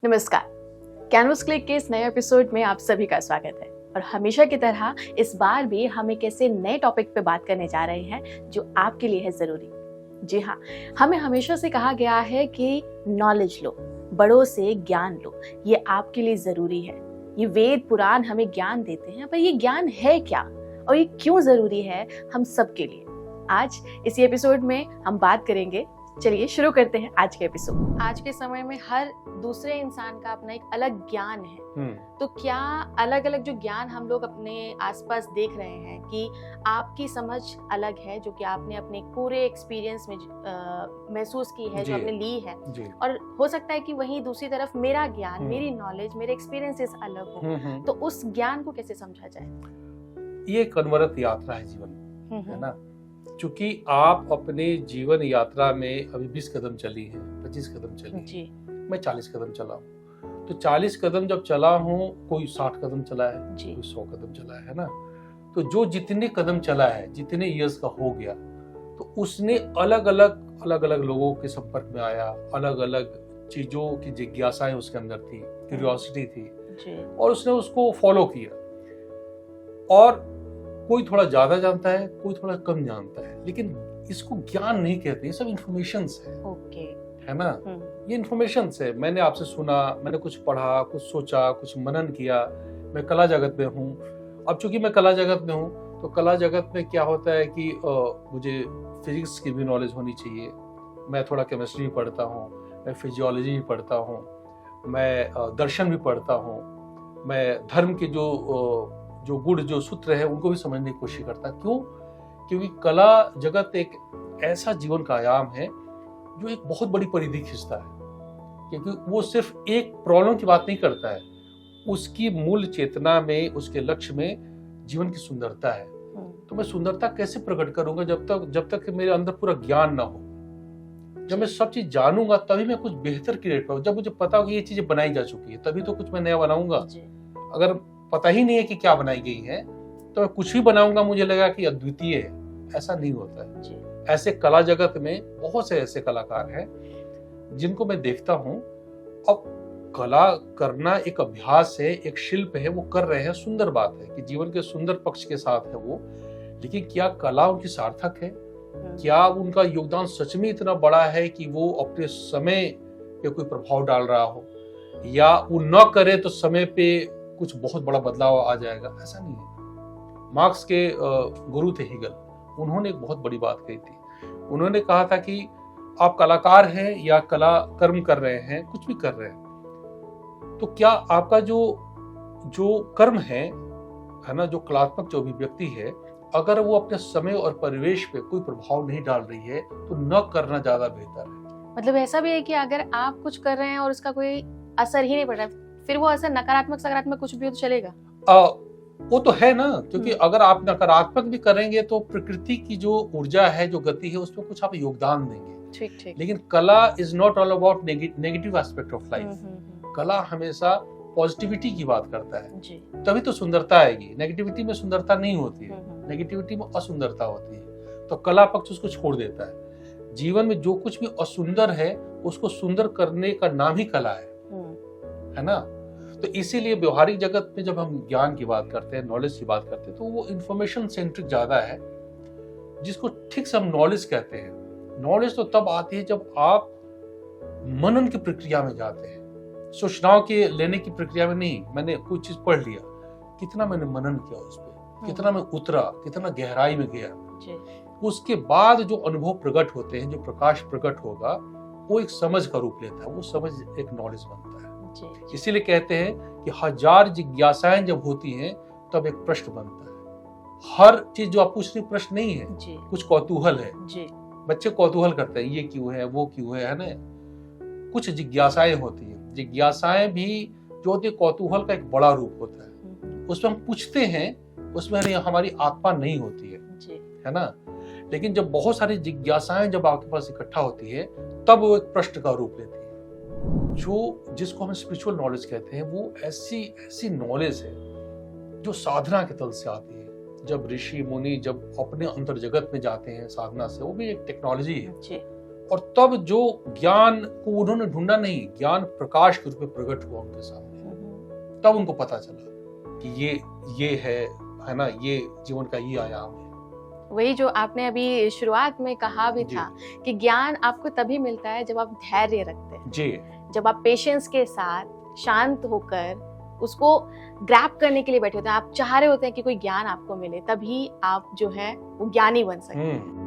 नमस्कार। Canvas click के इस नए एपिसोड में आप सभी का स्वागत है और हमेशा की तरह इस बार भी हम एक ऐसे नए टॉपिक पे बात करने जा रहे हैं जो आपके लिए है जरूरी। जी हाँ, हमें हमेशा से कहा गया है कि नॉलेज लो, बड़ों से ज्ञान लो, ये आपके लिए जरूरी है। ये वेद पुराण हमें ज्ञान देते हैं, पर ये ज्ञान है क्या और ये क्यों जरूरी है हम सबके लिए? आज इसी एपिसोड में हम बात करेंगे। चलिए शुरू करते हैं आज के एपिसोड। आज के समय में हर दूसरे इंसान का अपना एक अलग ज्ञान है। तो क्या अलग अलग जो ज्ञान हम लोग अपने आसपास देख रहे हैं कि आपकी समझ अलग है, जो कि आपने अपने पूरे एक्सपीरियंस में महसूस की है, जो आपने ली है, और हो सकता है कि वहीं दूसरी तरफ मेरा ज्ञान, मेरी नॉलेज, मेरे एक्सपीरियंसेस अलग हो। तो उस ज्ञान को कैसे समझा जाए? ये एक अनवरत यात्रा है जीवन, है ना। क्योंकि आप अपने जीवन यात्रा में अभी 20 कदम चली हैं, 25 कदम चली जी। मैं 40 कदम चला हूँ। तो 40 कदम जब चला हूँ, कोई 60 कदम चला है, कोई 100 कदम चला है ना। तो जो जितने कदम चला है, जितने इयर्स का हो गया, तो उसने अलग अलग लोगों के संपर्क में आया, अलग अलग चीजों की जिज्ञासाएं उसके अंदर थी, क्यूरियोसिटी थी जी। और उसने उसको फॉलो किया। और कोई थोड़ा ज्यादा जानता है, कोई थोड़ा कम जानता है, लेकिन इसको ज्ञान नहीं कहते, ये सब इन्फॉर्मेशंस है। है ना। ये इन्फॉर्मेशंस है। मैंने आपसे सुना, मैंने कुछ पढ़ा, कुछ सोचा, कुछ मनन किया। मैं कला जगत में हूँ। अब चूंकि मैं कला जगत में हूँ, तो कला जगत में क्या होता है कि मुझे फिजिक्स की भी नॉलेज होनी चाहिए। मैं थोड़ा केमिस्ट्री भी पढ़ता हूँ, मैं फिजियोलॉजी भी पढ़ता हूँ, मैं दर्शन भी पढ़ता हूँ, मैं धर्म के जो गुण, जो सूत्र है, उनको भी समझने की कोशिश करता। क्यों? क्योंकि कला जगत एक ऐसा जीवन का आयाम है जो एक बहुत बड़ी परिधि खींचता है। क्योंकि वो सिर्फ एक प्रॉब्लम की बात नहीं करता है, उसकी मूल चेतना में, उसके लक्ष्य में जीवन की सुंदरता है। तो मैं सुंदरता कैसे प्रकट करूंगा जब तक मेरे अंदर पूरा ज्ञान ना हो। जब मैं सब चीज जानूंगा तभी मैं कुछ बेहतर क्रिएट करूँ। जब मुझे पता हो कि ये चीजें बनाई जा चुकी है, तभी तो कुछ मैं नया बनाऊंगा। अगर पता ही नहीं है कि क्या बनाई गई है, तो मैं कुछ भी बनाऊंगा, मुझे लगा कि अद्वितीय है। ऐसा नहीं होता है जी। ऐसे कला जगत में बहुत से ऐसे कलाकार हैं जिनको मैं देखता हूं। अब कला करना एक अभ्यास है, एक शिल्प है, वो कर रहे हैं, सुंदर बात है कि जीवन के सुंदर पक्ष के साथ है वो। लेकिन क्या कला उनकी सार्थक है? क्या उनका योगदान सच में इतना बड़ा है कि वो अपने समय पे कोई प्रभाव डाल रहा हो, या वो न करे तो समय पे कुछ बहुत बड़ा बदलाव आ जाएगा? ऐसा नहीं है। मार्क्स के गुरु थे हीगल, उन्होंने एक बहुत बड़ी बात कही थी। उन्होंने कहा था कि आप कलाकार हैं या कला कर्म कर रहे हैं, कुछ भी कर रहे हैं, तो क्या आपका जो कर्म है ना, जो कलात्मक जो अभिव्यक्ति है, अगर वो अपने समय और परिवेश पे कोई प्रभाव नहीं डाल रही है, तो न करना ज्यादा बेहतर है। मतलब ऐसा भी है कि अगर आप कुछ कर रहे हैं और उसका कोई असर ही नहीं पड़ रहा है, फिर वो असर नकारात्मक सकारात्मक कुछ भी हो तो चलेगा? वो तो है ना। क्योंकि अगर आप नकारात्मक भी करेंगे तो प्रकृति की जो ऊर्जा है, जो गति है, उसमें कुछ आप योगदान देंगे। ठीक। लेकिन कला is not all about negative aspect of life. कला हमेशा पॉजिटिविटी की बात करता है जी। तभी तो सुंदरता आएगी। नेगेटिविटी में सुंदरता नहीं होती है, नेगेटिविटी में असुंदरता होती है। तो कला पक्ष उसको छोड़ देता है। जीवन में जो कुछ भी असुंदर है, उसको सुंदर करने का नाम ही कला है ना। तो इसीलिए व्यवहारिक जगत में जब हम ज्ञान की बात करते हैं, नॉलेज की बात करते हैं, तो वो इंफॉर्मेशन सेंट्रिक ज्यादा है, जिसको ठीक से हम नॉलेज कहते हैं। नॉलेज तो तब आती है जब आप मनन की प्रक्रिया में जाते हैं, सूचनाओं के लेने की प्रक्रिया में नहीं। मैंने कोई चीज पढ़ लिया, कितना मैंने मनन किया उस पर, कितना मैं उतरा, कितना गहराई में गया, उसके बाद जो अनुभव प्रकट होते हैं, जो प्रकाश प्रकट होगा, वो एक समझ का रूप लेता है। वो समझ एक नॉलेज बनता है। इसीलिए कहते हैं कि 1000 जिज्ञासाएं जब होती हैं, तब एक प्रश्न बनता है। हर चीज जो आप पूछ रहे, प्रश्न नहीं है जी। कुछ कौतूहल है जी। बच्चे कौतूहल करते हैं, ये क्यों है, वो क्यों है ना। कुछ जिज्ञासाएं होती है। जिज्ञासाएं भी जो होती है, कौतूहल का एक बड़ा रूप होता है। उसमें हम पूछते हैं, उसमें हमारी आत्मा नहीं होती है ना। लेकिन जब बहुत सारी जिज्ञासाएं जब आपके पास इकट्ठा होती है, तब वो एक प्रश्न का रूप लेती है। जिसको हम स्पिरिचुअल नॉलेज कहते हैं, वो ऐसी नॉलेज है जो साधना के तल से आती है। जब ऋषि मुनि जब अपने अंतर जगत में जाते हैं साधना से, वो भी एक टेक्नोलॉजी है, और तब जो ज्ञान को उन्होंने ढूंढा नहीं, ज्ञान प्रकाश के रूप में प्रकट हुआ उनके सामने। तब उनको पता चला कि ये है ना, ये जीवन का ये आयाम है। वही जो आपने अभी शुरुआत में कहा भी था कि ज्ञान आपको तभी मिलता है जब आप धैर्य रखते हैं जी, जब आप पेशेंस के साथ शांत होकर उसको ग्रैब करने के लिए बैठे होते हैं, आप चाह रहे होते हैं कि कोई ज्ञान आपको मिले, तभी आप जो है वो ज्ञानी बन सकते हैं।